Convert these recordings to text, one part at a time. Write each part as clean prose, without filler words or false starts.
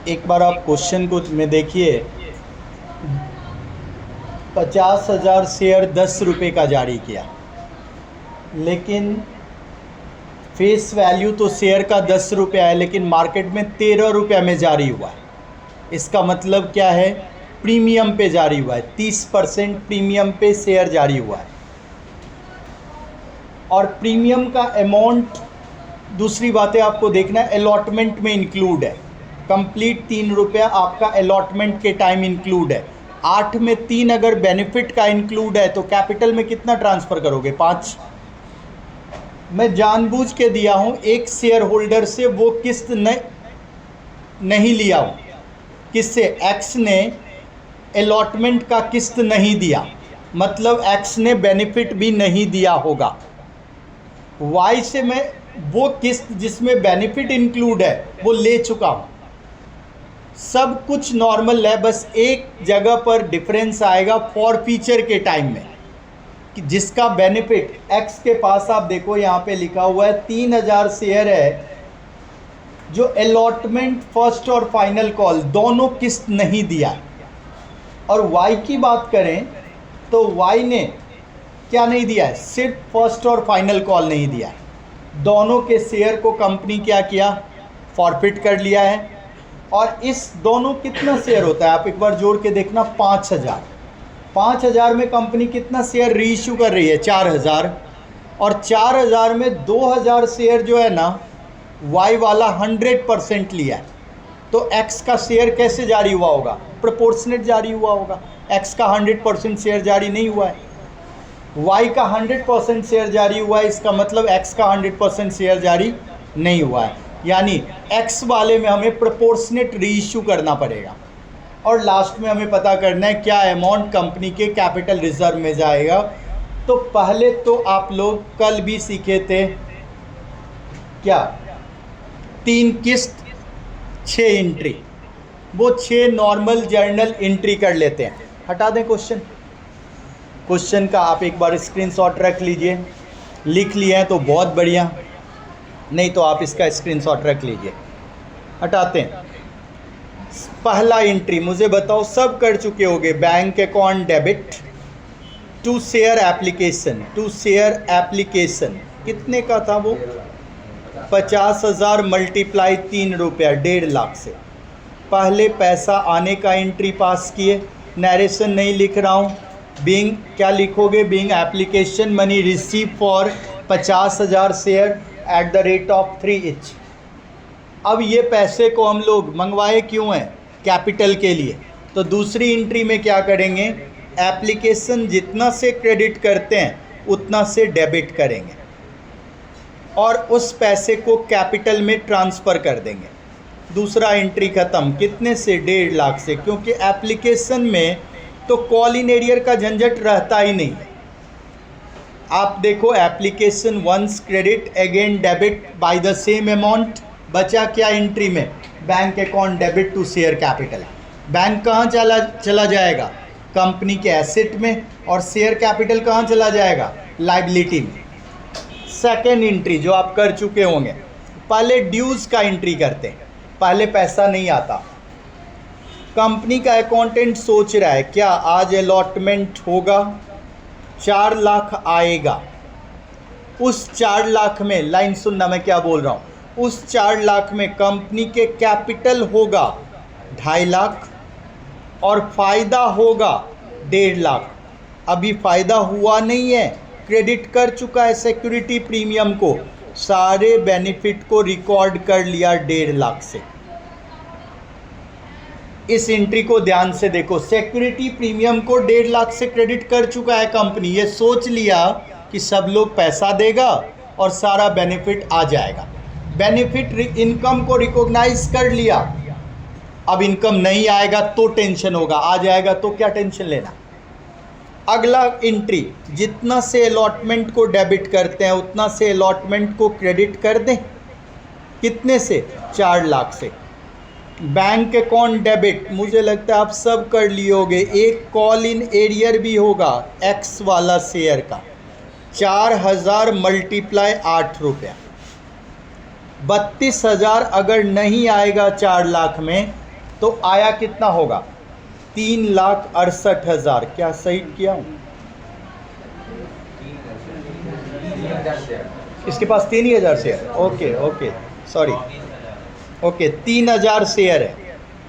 एक बार आप क्वेश्चन को में देखिए, 50,000 शेयर 10 रुपये का जारी किया, लेकिन फेस वैल्यू तो शेयर का 10 रुपया है, लेकिन मार्केट में 13 रुपये में जारी हुआ है। इसका मतलब क्या है? प्रीमियम पे जारी हुआ है, 30% प्रीमियम पे शेयर जारी हुआ है। और प्रीमियम का अमाउंट, दूसरी बातें आपको देखना है, अलॉटमेंट में इंक्लूड है। कंप्लीट 3 रुपया आपका अलॉटमेंट के टाइम इंक्लूड है। 8 में 3 अगर बेनिफिट का इंक्लूड है तो कैपिटल में कितना ट्रांसफ़र करोगे? 5। मैं जानबूझ के दिया हूँ एक शेयर होल्डर से वो किस्त नहीं लिया हूँ। किससे? एक्स ने अलॉटमेंट का किस्त नहीं दिया, मतलब एक्स ने बेनिफिट भी नहीं दिया होगा। वाई से मैं वो किस्त जिसमें बेनिफिट इंक्लूड है वो ले चुका हूँ। सब कुछ नॉर्मल है, बस एक जगह पर डिफरेंस आएगा फॉर फ्यूचर के टाइम में, कि जिसका बेनिफिट एक्स के पास, आप देखो यहाँ पे लिखा हुआ है 3,000 शेयर है जो अलॉटमेंट फर्स्ट और फाइनल कॉल दोनों किस्त नहीं दिया। और वाई की बात करें तो वाई ने क्या नहीं दिया है? सिर्फ फर्स्ट और फाइनल कॉल नहीं दिया है। दोनों के शेयर को कंपनी क्या किया? फॉरफिट कर लिया है। और इस दोनों कितना शेयर होता है आप एक बार जोड़ के देखना, 5,000। 5,000 में कंपनी कितना शेयर रीइश्यू कर रही है? 4,000। और 4,000 में 2,000 शेयर जो है ना, वाई वाला 100% लिया है। तो एक्स का शेयर कैसे जारी हुआ होगा? प्रोपोर्शनेट जारी हुआ होगा। एक्स का 100% शेयर जारी नहीं हुआ है, वाई का 100% शेयर जारी हुआ है। इसका मतलब एक्स का 100% शेयर जारी नहीं हुआ है, यानी एक्स वाले में हमें प्रोपोर्शनेट रीइश्यू करना पड़ेगा। और लास्ट में हमें पता करना है क्या अमाउंट कंपनी के कैपिटल रिजर्व में जाएगा। तो पहले तो आप लोग कल भी सीखे थे क्या? 3 किस्त 6 एंट्री, वो 6 नॉर्मल जर्नल एंट्री कर लेते हैं। हटा दें क्वेश्चन का आप एक बार स्क्रीनशॉट रख लीजिए। लिख लिए हैं तो बहुत बढ़िया, नहीं तो आप इसका स्क्रीनशॉट रख लीजिए। हटाते हैं। पहला एंट्री मुझे बताओ, सब कर चुके होंगे। Bank account debit to share application कितने का था वो? 50,000 मल्टीप्लाई 3 रुपया, 1.5 लाख से। पहले पैसा आने का एंट्री पास किए, नरेशन नहीं लिख रहा हूँ। बीइंग क्या लिखोगे? Being application money receive for 50,000 share eight the rate of 3 each. अब ये पैसे को हम लोग मंगवाए क्यों हैं? कैपिटल के लिए। तो दूसरी एंट्री में क्या करेंगे? एप्लीकेशन जितना से क्रेडिट करते हैं उतना से डेबिट करेंगे और उस पैसे को कैपिटल में ट्रांसफ़र कर देंगे। दूसरा एंट्री ख़त्म। कितने से? 1.5 लाख से, क्योंकि एप्लीकेशन में तो कॉल इन एरियर का झंझट रहता ही नहीं है। आप देखो, application once credit again debit by the same amount. बचा क्या एंट्री में? Bank account debit to share capital. Bank कहाँ चला जाएगा? कंपनी के एसेट में। और शेयर कैपिटल कहाँ चला जाएगा? लाइबिलिटी में। सेकेंड एंट्री जो आप कर चुके होंगे, पहले ड्यूज़ का एंट्री करते हैं। पहले पैसा नहीं आता, कंपनी का अकाउंटेंट सोच रहा है क्या आज अलॉटमेंट होगा, 4 लाख आएगा। उस 4 लाख में, लाइन सुनना मैं क्या बोल रहा हूँ, उस 4 लाख में कंपनी के कैपिटल होगा 2.5 लाख और फ़ायदा होगा 1.5 लाख। अभी फ़ायदा हुआ नहीं है, क्रेडिट कर चुका है सिक्योरिटी प्रीमियम को, सारे बेनिफिट को रिकॉर्ड कर लिया 1.5 लाख से। इस एंट्री को ध्यान से देखो, सिक्योरिटी प्रीमियम को 1.5 लाख से क्रेडिट कर चुका है कंपनी। ये सोच लिया कि सब लोग पैसा देगा और सारा बेनिफिट आ जाएगा। बेनिफिट इनकम को रिकॉग्नाइज कर लिया। अब इनकम नहीं आएगा तो टेंशन होगा, आ जाएगा तो क्या टेंशन लेना। अगला एंट्री, जितना से अलॉटमेंट को डेबिट करते हैं उतना से अलॉटमेंट को क्रेडिट कर दें। कितने से? 4 लाख से। बैंक अकाउंट डेबिट मुझे लगता है आप सब कर लिए होगे। एक कॉल इन एरियर भी होगा एक्स वाला शेयर का, 4,000 मल्टीप्लाई 8 रुपया, 32,000 अगर नहीं आएगा 4 लाख में तो आया कितना होगा? 3,68,000। क्या सही किया हूँ? इसके पास 3,000 share. Okay okay, sorry, okay 3,000 share है।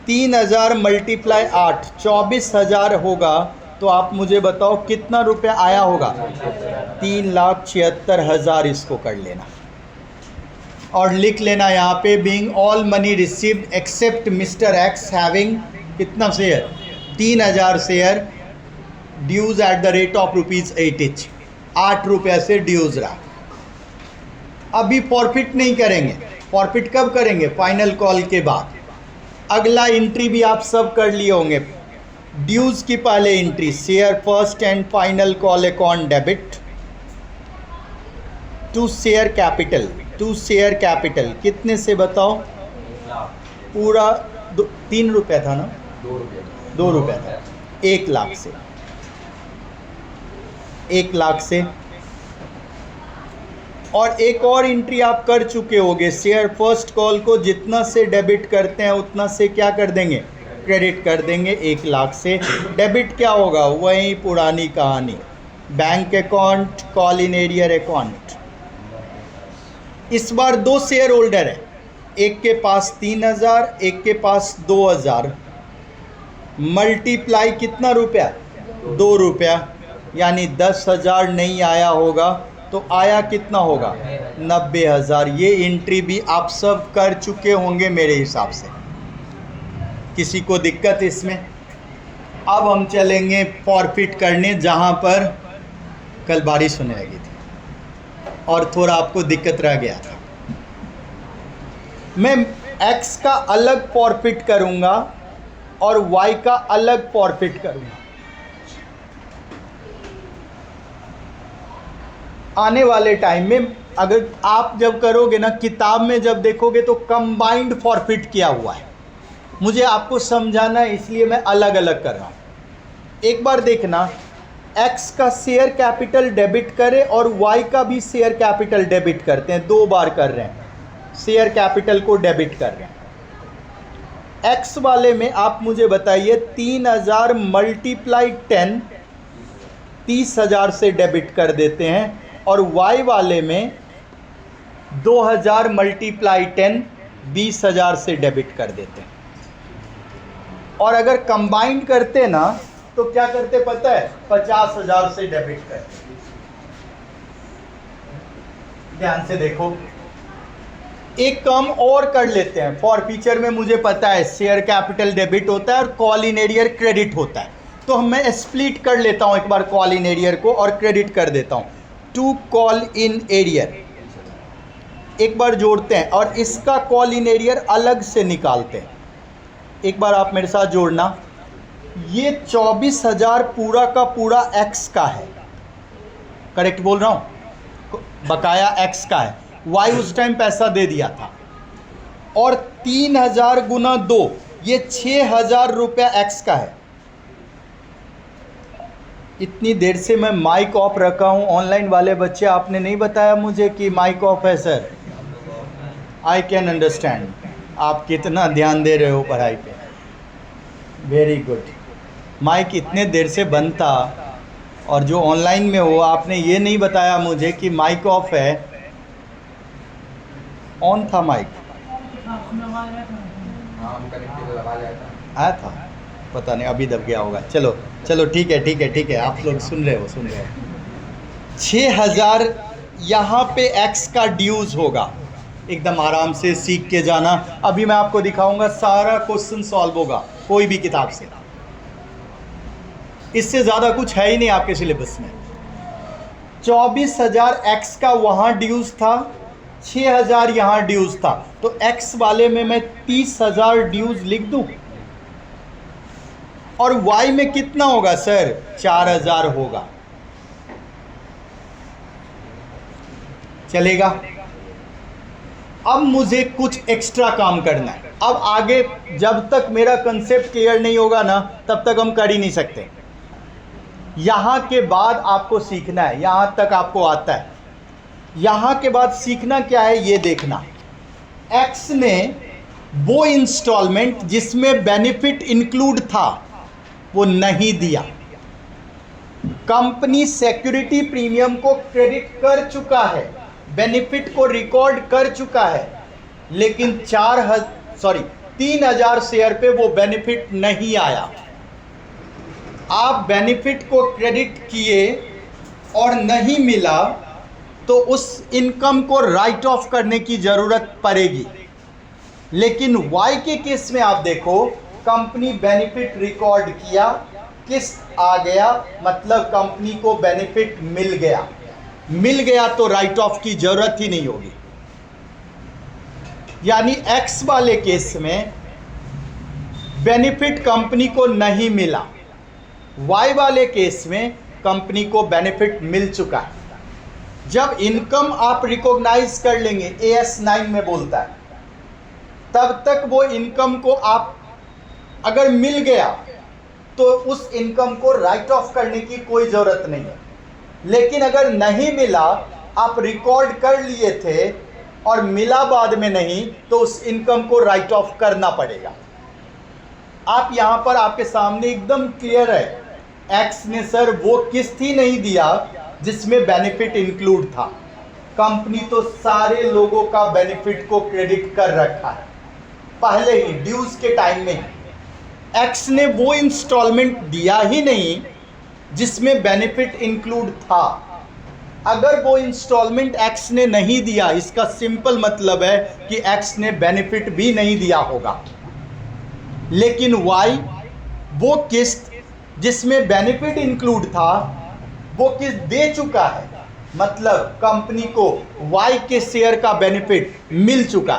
3,000 मल्टीप्लाई 8, 24,000 होगा। तो आप मुझे बताओ कितना रुपया आया होगा? 3,76,000। इसको कर लेना और लिख लेना यहाँ पे, being all money received except mister X having कितना share? 3,000 share, dues at the rate of ₹8 each. 8 रुपये से ड्यूज रहा। अभी फॉरफिट नहीं करेंगे। फॉरफिट कब करेंगे? फाइनल कॉल के बाद। अगला एंट्री भी आप सब कर लिए होंगे। ड्यूज की पहले entry, share first and final call account debit to share capital. To share capital कितने से बताओ? पूरा 3 रुपया था ना? 2 रुपया था। 1 लाख से, 1 लाख से। और एक और एंट्री आप कर चुके होगे, शेयर फर्स्ट कॉल को जितना से डेबिट करते हैं उतना से क्या कर देंगे? क्रेडिट कर देंगे। 1 लाख से डेबिट क्या होगा? वही पुरानी कहानी, bank account, call in arrear account. इस बार 2 शेयर होल्डर है, एक के पास 3,000, एक के पास 2,000। मल्टीप्लाई कितना रुपया? 2 रुपया, यानी 10,000 नहीं आया होगा। तो आया कितना होगा? 90,000। ये एंट्री भी आप सब कर चुके होंगे मेरे हिसाब से। किसी को दिक्कत इसमें? अब हम चलेंगे फॉरफिट करने, जहाँ पर कल बारिश होने लगी थी और थोड़ा आपको दिक्कत रह गया था। मैं एक्स का अलग फॉरफिट करूँगा और वाई का अलग फॉरफिट करूँगा। आने वाले टाइम में अगर आप जब करोगे ना, किताब में जब देखोगे तो कंबाइंड फॉरफिट किया हुआ है। मुझे आपको समझाना है इसलिए मैं अलग अलग कर रहा हूँ। एक बार देखना, एक्स का शेयर कैपिटल डेबिट करें और वाई का भी शेयर कैपिटल डेबिट करते हैं। 2 बार कर रहे हैं, शेयर कैपिटल को डेबिट कर रहे हैं। एक्स वाले में आप मुझे बताइए 3,000 मल्टीप्लाई 10, 30,000 से डेबिट कर देते हैं। और y वाले में 2,000 मल्टीप्लाई 10, 20,000 से डेबिट कर देते हैं। और अगर कंबाइंड करते ना तो क्या करते पता है? 50,000 से डेबिट करते। ध्यान से देखो, एक काम और कर लेते हैं। फॉर फ्यूचर में मुझे पता है शेयर कैपिटल डेबिट होता है और कॉल इन एरियर क्रेडिट होता है। तो मैं स्प्लिट कर लेता हूं एक बार कॉल इन एरियर को और क्रेडिट कर देता हूं। टू कॉल इन एरियर एक बार जोड़ते हैं और इसका कॉल इन एरियर अलग से निकालते हैं। एक बार आप मेरे साथ जोड़ना, ये 24,000 पूरा का पूरा एक्स का है। करेक्ट बोल रहा हूँ? बकाया एक्स का है। वाई उस टाइम पैसा दे दिया था। और 3,000 गुना 2, ये 6,000 रुपया एक्स का है। इतनी देर से मैं माइक ऑफ रखा हूँ। ऑनलाइन वाले बच्चे, आपने नहीं बताया मुझे कि माइक ऑफ है सर। आई कैन अंडरस्टैंड आप कितना ध्यान दे रहे हो पढ़ाई पे। Very good. माइक इतने देर से बंद था और जो ऑनलाइन में हो आपने ये नहीं बताया मुझे कि माइक ऑफ है। ऑन था माइक? आया था, पता नहीं अभी दब गया होगा। चलो चलो ठीक है ठीक है ठीक है, आप लोग सुन रहे हो 6,000 यहाँ पे एक्स का ड्यूज होगा। एकदम आराम से सीख के जाना। अभी मैं आपको दिखाऊंगा, सारा क्वेश्चन सॉल्व होगा कोई भी किताब से। इससे ज़्यादा कुछ है ही नहीं आपके सिलेबस में। 24,000 एक्स का वहाँ ड्यूज था, 6,000 यहाँ ड्यूज था। तो एक्स वाले में मैं 30,000 ड्यूज लिख दूँ। और y में कितना होगा सर? 4,000 होगा। चलेगा? अब मुझे कुछ एक्स्ट्रा काम करना है। अब आगे जब तक मेरा कंसेप्ट क्लियर नहीं होगा ना, तब तक हम कर ही नहीं सकते। यहां के बाद आपको सीखना है। यहां तक आपको आता है, यहां के बाद सीखना क्या है ये देखना। x ने वो इंस्टॉलमेंट जिसमें बेनिफिट इंक्लूड था वो नहीं दिया। कंपनी सिक्योरिटी प्रीमियम को क्रेडिट कर चुका है, बेनिफिट को रिकॉर्ड कर चुका है, लेकिन 3,000 शेयर पे वो बेनिफिट नहीं आया। आप बेनिफिट को क्रेडिट किए और नहीं मिला तो उस इनकम को राइट ऑफ करने की ज़रूरत पड़ेगी। लेकिन वाई के केस में आप देखो, कंपनी बेनिफिट रिकॉर्ड किया, किस्त आ गया, मतलब कंपनी को बेनिफिट मिल गया तो राइट ऑफ की ज़रूरत ही नहीं होगी। यानी एक्स वाले केस में बेनिफिट कंपनी को नहीं मिला, वाई वाले केस में कंपनी को बेनिफिट मिल चुका है। जब इनकम आप रिकॉग्नाइज कर लेंगे, AS 9 में बोलता है, तब तक वो इनकम को आप अगर मिल गया तो उस इनकम को राइट ऑफ करने की कोई ज़रूरत नहीं है। लेकिन अगर नहीं मिला, आप रिकॉर्ड कर लिए थे और मिला बाद में नहीं, तो उस इनकम को राइट ऑफ करना पड़ेगा। आप यहाँ पर आपके सामने एकदम क्लियर है, एक्स ने सर वो किस्त ही नहीं दिया जिसमें बेनिफिट इंक्लूड था। कंपनी तो सारे लोगों का बेनिफिट को क्रेडिट कर रखा है पहले ही, ड्यूज के टाइम में। एक्स ने वो इंस्टॉलमेंट दिया ही नहीं जिसमें बेनिफिट इंक्लूड था। अगर वो इंस्टॉलमेंट एक्स ने नहीं दिया, इसका सिंपल मतलब है कि एक्स ने बेनिफिट भी नहीं दिया होगा। लेकिन वाई वो किस्त जिसमें बेनिफिट इंक्लूड था वो किस्त दे चुका है, मतलब कंपनी को वाई के शेयर का बेनिफिट मिल चुका,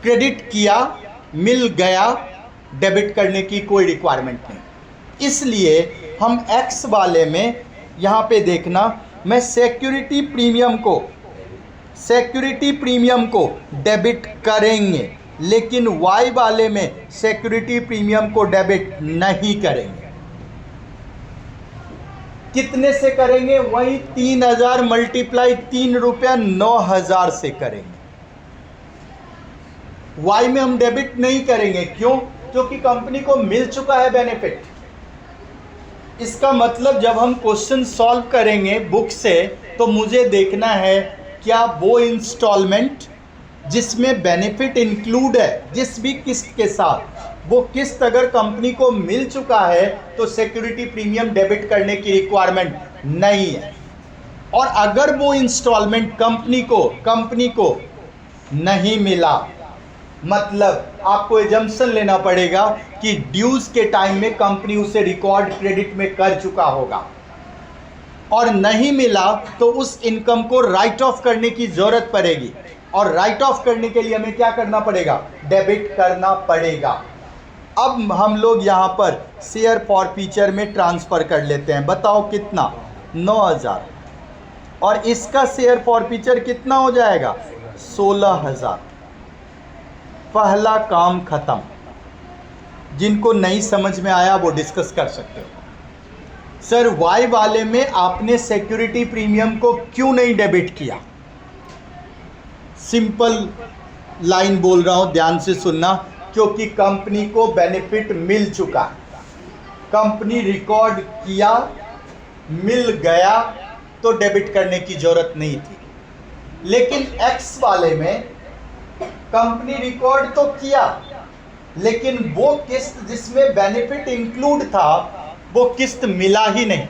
क्रेडिट किया, मिल गया, डेबिट करने की कोई रिक्वायरमेंट नहीं। इसलिए हम एक्स वाले में यहाँ पे देखना, मैं सिक्योरिटी प्रीमियम को डेबिट करेंगे, लेकिन वाई वाले में सिक्योरिटी प्रीमियम को डेबिट नहीं करेंगे। कितने से करेंगे? वही 3,000 मल्टीप्लाई 3 रुपया 9,000 से करेंगे। वाई में हम डेबिट नहीं करेंगे, क्यों? क्योंकि कंपनी को मिल चुका है बेनिफिट। इसका मतलब जब हम क्वेश्चन सॉल्व करेंगे बुक से, तो मुझे देखना है क्या वो इंस्टॉलमेंट जिसमें बेनिफिट इंक्लूड है, जिस भी किस्त के साथ, वो किस्त अगर कंपनी को मिल चुका है तो सिक्योरिटी प्रीमियम डेबिट करने की रिक्वायरमेंट नहीं है। और अगर वो इंस्टॉलमेंट कंपनी को नहीं मिला, मतलब आपको एजम्पशन लेना पड़ेगा कि ड्यूज के टाइम में कंपनी उसे रिकॉर्ड क्रेडिट में कर चुका होगा, और नहीं मिला तो उस इनकम को राइट ऑफ करने की जरूरत पड़ेगी। और राइट ऑफ करने के लिए हमें क्या करना पड़ेगा? डेबिट करना पड़ेगा। अब हम लोग यहाँ पर शेयर फॉरफीचर में ट्रांसफ़र कर लेते हैं। बताओ कितना? 9,000। और इसका शेयर फॉरफीचर कितना हो जाएगा? 16,000। पहला काम खत्म। जिनको नहीं समझ में आया वो डिस्कस कर सकते हो। सर वाई वाले में आपने सिक्योरिटी प्रीमियम को क्यों नहीं डेबिट किया? सिंपल लाइन बोल रहा हूं, ध्यान से सुनना, क्योंकि कंपनी को बेनिफिट मिल चुका, कंपनी रिकॉर्ड किया, मिल गया, तो डेबिट करने की जरूरत नहीं थी। लेकिन एक्स वाले में कंपनी रिकॉर्ड तो किया, लेकिन वो किस्त जिसमें बेनिफिट इंक्लूड था वो किस्त मिला ही नहीं।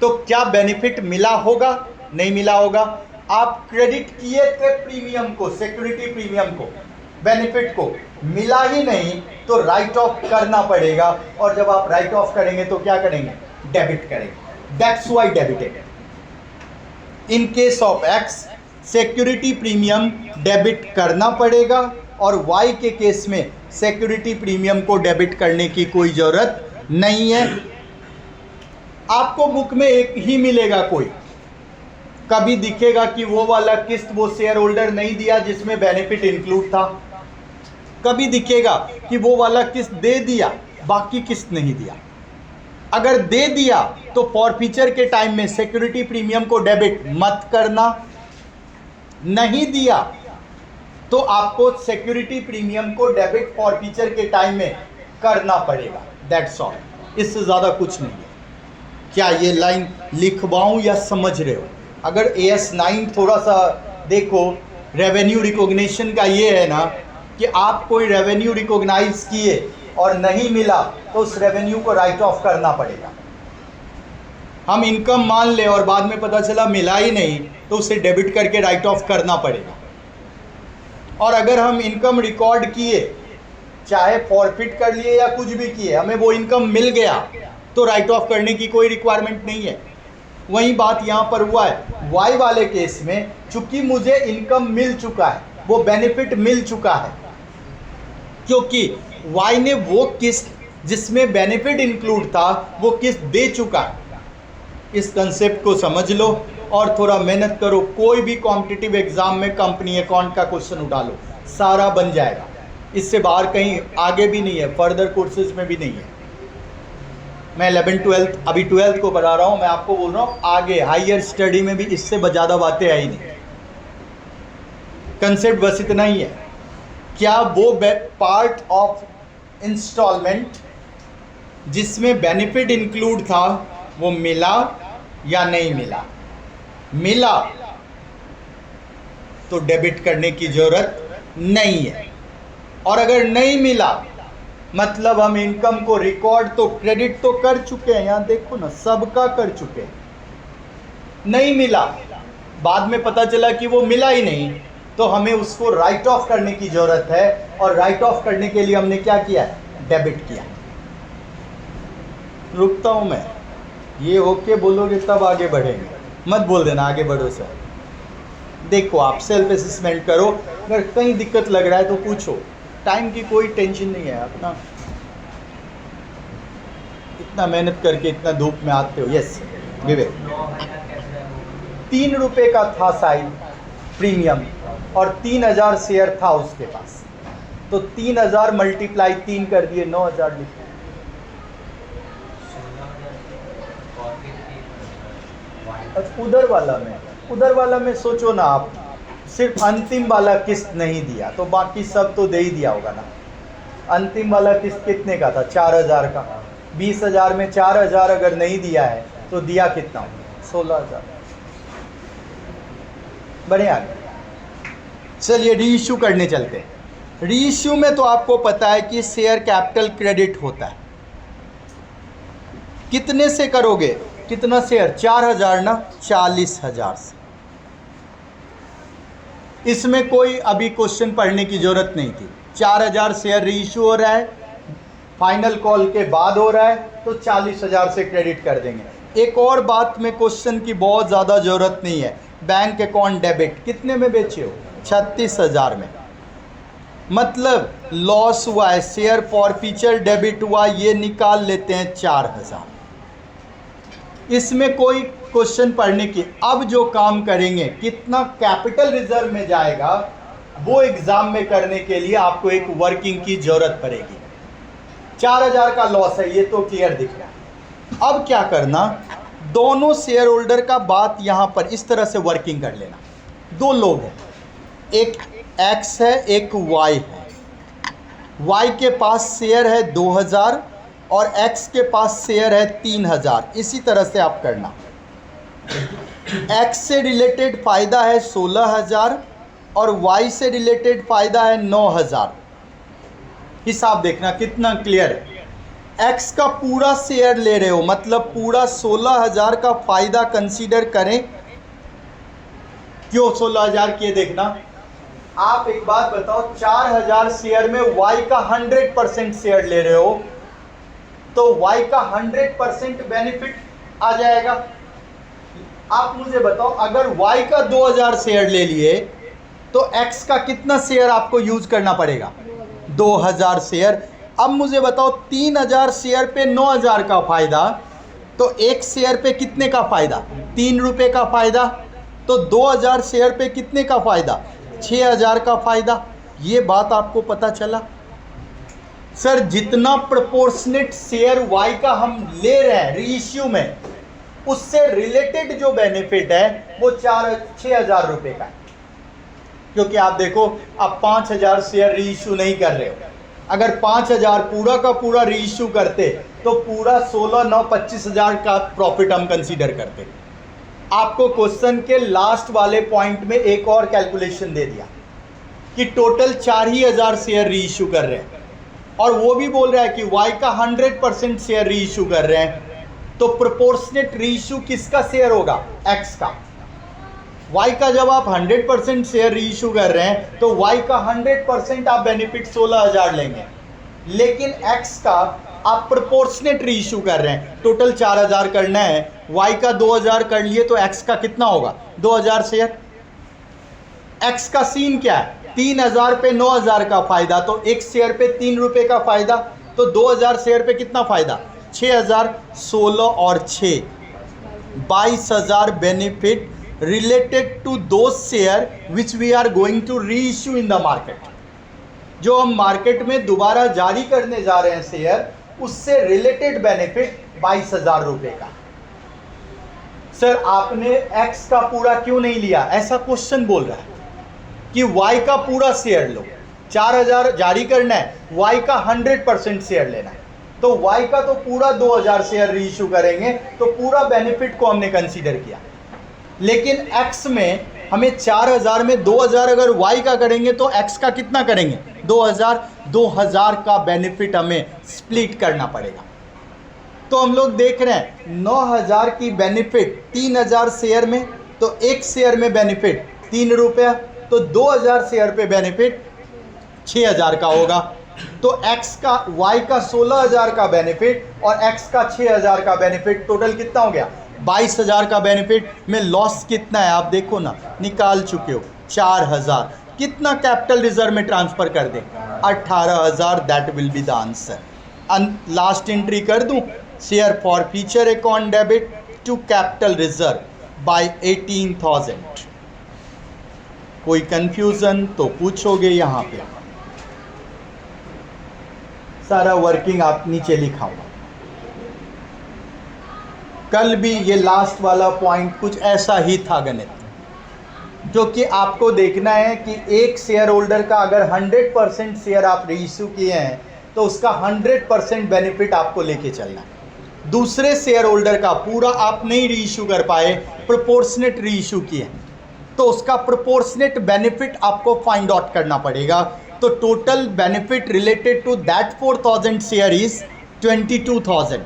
तो क्या बेनिफिट मिला होगा? नहीं मिला होगा। आप क्रेडिट किए थे प्रीमियम को, सिक्योरिटी प्रीमियम को, बेनिफिट को, मिला ही नहीं, तो राइट ऑफ करना पड़ेगा। और जब आप राइट ऑफ करेंगे तो क्या करेंगे? डेबिट करेंगे। That's why debited. In case of x security premium debit करना पड़ेगा, और वाई के केस में सिक्योरिटी प्रीमियम को डेबिट करने की कोई ज़रूरत नहीं है। आपको बुक में एक ही मिलेगा, कोई कभी दिखेगा कि वो वाला किस्त वो शेयर होल्डर नहीं दिया जिसमें बेनिफिट इंक्लूड था, कभी दिखेगा कि वो वाला किस्त दे दिया बाकी किस्त नहीं दिया। अगर दे दिया तो फॉरफीचर के टाइम में सिक्योरिटी प्रीमियम को डेबिट मत करना, नहीं दिया तो आपको सिक्योरिटी प्रीमियम को डेबिट फॉरफीचर के टाइम में करना पड़ेगा। दैट्स ऑल, इससे ज़्यादा कुछ नहीं है। क्या ये लाइन लिखवाऊं या समझ रहे हो? अगर AS9 थोड़ा सा देखो, रेवेन्यू रिकॉग्निशन का ये है ना कि आप कोई रेवेन्यू रिकॉग्नाइज किए और नहीं मिला तो उस रेवेन्यू को राइट ऑफ करना पड़ेगा। हम इनकम मान ले और बाद में पता चला मिला ही नहीं तो उसे डेबिट करके राइट ऑफ करना पड़ेगा। और अगर हम इनकम रिकॉर्ड किए, चाहे फॉरफिट कर लिए या कुछ भी किए, हमें वो इनकम मिल गया तो राइट ऑफ करने की कोई रिक्वायरमेंट नहीं है। वही बात यहाँ पर हुआ है। वाई वाले केस में चूंकि मुझे इनकम मिल चुका है, वो बेनिफिट मिल चुका है, क्योंकि वाई ने वो किस्त जिसमें बेनिफिट इंक्लूड था वो किस्त दे चुका है। इस कंसेप्ट को समझ लो और थोड़ा मेहनत करो। कोई भी कॉम्पिटिटिव एग्जाम में कंपनी अकाउंट का क्वेश्चन उठा लो, सारा बन जाएगा। इससे बाहर कहीं आगे भी नहीं है, फर्दर कोर्सेज में भी नहीं है। मैं 11th 12th अभी 12th को पढ़ा रहा हूँ, मैं आपको बोल रहा हूँ आगे हायर स्टडी में भी इससे ज़्यादा बातें आई नहीं। कंसेप्ट बस इतना ही है। क्या वो पार्ट ऑफ इंस्टॉलमेंट जिसमें बेनिफिट इंक्लूड था वो मिला या नहीं मिला? मिला तो डेबिट करने की जरूरत नहीं है। और अगर नहीं मिला मतलब हम इनकम को रिकॉर्ड तो क्रेडिट तो कर चुके हैं, यहां देखो ना, सबका कर चुके हैं। नहीं मिला, बाद में पता चला कि वो मिला ही नहीं, तो हमें उसको राइट ऑफ करने की जरूरत है। और राइट ऑफ करने के लिए हमने क्या किया? डेबिट किया। रुकता हूं मैं, ये ओके बोलोगे तब आगे बढ़ेंगे, मत बोल देना आगे बढ़ो सर। देखो आप सेल्फ असेसमेंट करो, अगर कहीं दिक्कत लग रहा है तो पूछो, टाइम की कोई टेंशन नहीं है। अपना इतना मेहनत करके इतना धूप में आते हो। यस विवेक, 3 रुपए का था साइड प्रीमियम और 3000 शेयर था उसके पास, तो 3000 मल्टीप्लाई 3 कर दिए, 9000 लिखे। उधर वाला में सोचो ना आप, सिर्फ अंतिम वाला किस्त नहीं दिया तो बाकी सब तो दे ही दिया होगा ना। अंतिम वाला किस्त कितने का था? 4000 का। 20000 में 4000 अगर नहीं दिया है तो दिया कितना? 16000। बढ़िया। चलिए रीइश्यू करने चलते हैं। रीइश्यू में तो आपको पता है कि शेयर कैपिटल क्रेडिट होता है। कितने से करोगे? कितना शेयर? 4000 ना, 40000 से। इसमें कोई अभी क्वेश्चन पढ़ने की जरूरत नहीं थी। 4000 शेयर रीइश्यू हो रहा है, फाइनल कॉल के बाद हो रहा है, तो 40000 से क्रेडिट कर देंगे। एक और बात में क्वेश्चन की बहुत ज़्यादा ज़रूरत नहीं है। बैंक अकाउंट डेबिट कितने में बेचे हो? 36000 में। मतलब लॉस हुआ है, शेयर फॉरफीचर डेबिट हुआ, ये निकाल लेते हैं 4000। इसमें कोई क्वेश्चन पढ़ने की। अब जो काम करेंगे, कितना कैपिटल रिजर्व में जाएगा, वो एग्जाम में करने के लिए आपको एक वर्किंग की जरूरत पड़ेगी। 4000 का लॉस है, ये तो क्लियर दिख रहा है। अब क्या करना, दोनों शेयर होल्डर का बात यहां पर इस तरह से वर्किंग कर लेना। 2 लोग हैं, एक एक्स है एक वाई है। वाई के पास शेयर है 2000 और एक्स के पास शेयर है 3000। इसी तरह से आप करना। एक्स से रिलेटेड फ़ायदा है 16000 और वाई से रिलेटेड फ़ायदा है 9000। हिसाब देखना कितना क्लियर है। एक्स का पूरा शेयर ले रहे हो, मतलब पूरा 16000 का फ़ायदा कंसीडर करें। क्यों 16000 किए देखना। आप एक बात बताओ, 4000 शेयर में वाई का 100% शेयर ले रहे हो, तो वाई का 100% बेनिफिट आ जाएगा। आप मुझे बताओ, अगर y का 2000 शेयर ले लिए तो x का कितना शेयर आपको यूज करना पड़ेगा? 2000 शेयर। अब मुझे बताओ 3000 शेयर पे 9000 का फायदा, तो एक शेयर पे कितने का फायदा? 3 रुपए का फायदा। तो 2000 शेयर पे कितने का फायदा? 6000 का फायदा। ये बात आपको पता चला। सर जितना प्रोपोर्शनेट शेयर y का हम ले रहे हैं रीइश्यू में, उससे रिलेटेड जो बेनिफिट है वो 6000 रुपए का है। क्योंकि आप देखो अब 5,000 शेयर री इशू नहीं कर रहे हो। अगर 5,000 पूरा का पूरा री इशू करते तो पूरा 16, 9, 25,000 का प्रॉफिट हम कंसीडर करते। आपको क्वेश्चन के लास्ट वाले पॉइंट में एक और कैलकुलेशन दे दिया कि टोटल 4,000 शेयर री इशू कर रहे हैं और वो भी बोल रहा है कि वाई का 100% शेयर री इशू कर रहे हैं, तो प्रोपोर्शनेट री इशू किसका शेयर होगा? एक्स का। वाई का जब आप 100% शेयर री इशू कर रहे हैं तो वाई का 100% आप बेनिफिट 16,000 लेंगे, लेकिन एक्स का आप प्रोपोर्शनेट री इशू कर रहे हैं। टोटल 4,000 करना है, वाई का 2,000 कर लिए तो एक्स का कितना होगा? 2,000 शेयर। एक्स का सीन क्या है? 3,000 पे 9,000 का फायदा, तो एक शेयर पे 3 रुपए का फायदा, तो 2,000 शेयर पे कितना फायदा? 6,000। 16 और 6 22,000 benefit related to those share which we are going to reissue in the market. जो हम मार्केट में दोबारा जारी करने जा रहे हैं शेयर, उससे रिलेटेड बेनिफिट 22,000 रुपए का। सर आपने एक्स का पूरा क्यों नहीं लिया? ऐसा क्वेश्चन बोल रहा है कि वाई का पूरा शेयर लो, 4,000 जारी करना है, वाई का 100% शेयर लेना है, तो वाई का तो पूरा 2,000 शेयर री इशू करेंगे, तो पूरा बेनिफिट को हमने कंसीडर किया। लेकिन एक्स में हमें 4,000 में 2,000 अगर वाई का करेंगे तो एक्स का कितना करेंगे? 2,000 का बेनिफिट हमें स्प्लिट करना पड़ेगा। तो हम लोग देख रहे हैं 9,000 की बेनिफिट 3,000 शेयर में, तो एक शेयर में बेनिफिट 3 रुपया, तो 2,000 शेयर पे बेनिफिट 6,000 का होगा। तो एक्स का वाई का 16,000 का बेनिफिट और एक्स का 6,000 का बेनिफिट, टोटल कितना हो गया? 22,000 का बेनिफिट में लॉस कितना है आप देखो ना, निकाल चुके हो 4,000। कितना कैपिटल रिजर्व में ट्रांसफर कर दें? 18,000। That will be the answer. Last entry कर दूं, share forfeiture account debit to capital reserve by 18,000। कोई कंफ्यूजन तो पूछोगे यहाँ पे, सारा वर्किंग आप नीचे लिखा हुआ। कल भी ये लास्ट वाला पॉइंट कुछ ऐसा ही था गणित, जो कि आपको देखना है कि एक शेयर होल्डर का अगर 100% शेयर आप री इशू किए हैं तो उसका 100% बेनिफिट आपको लेके चलना है। दूसरे शेयर होल्डर का पूरा आप नहीं री इशू कर पाए, प्रोपोर्शनेट री इशू किए, तो उसका प्रोपोर्शनेट बेनिफिट आपको फाइंड आउट करना पड़ेगा। तो total benefit related to that 4,000 share is 22,000।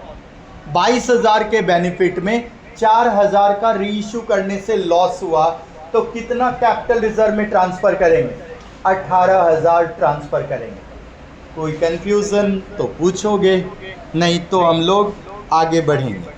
22,000 के बेनिफिट में 4,000 का री इशू करने से लॉस हुआ, तो कितना कैपिटल रिजर्व में ट्रांसफ़र करेंगे? 18,000 ट्रांसफ़र करेंगे। कोई कंफ्यूजन तो पूछोगे, नहीं तो हम लोग आगे बढ़ेंगे।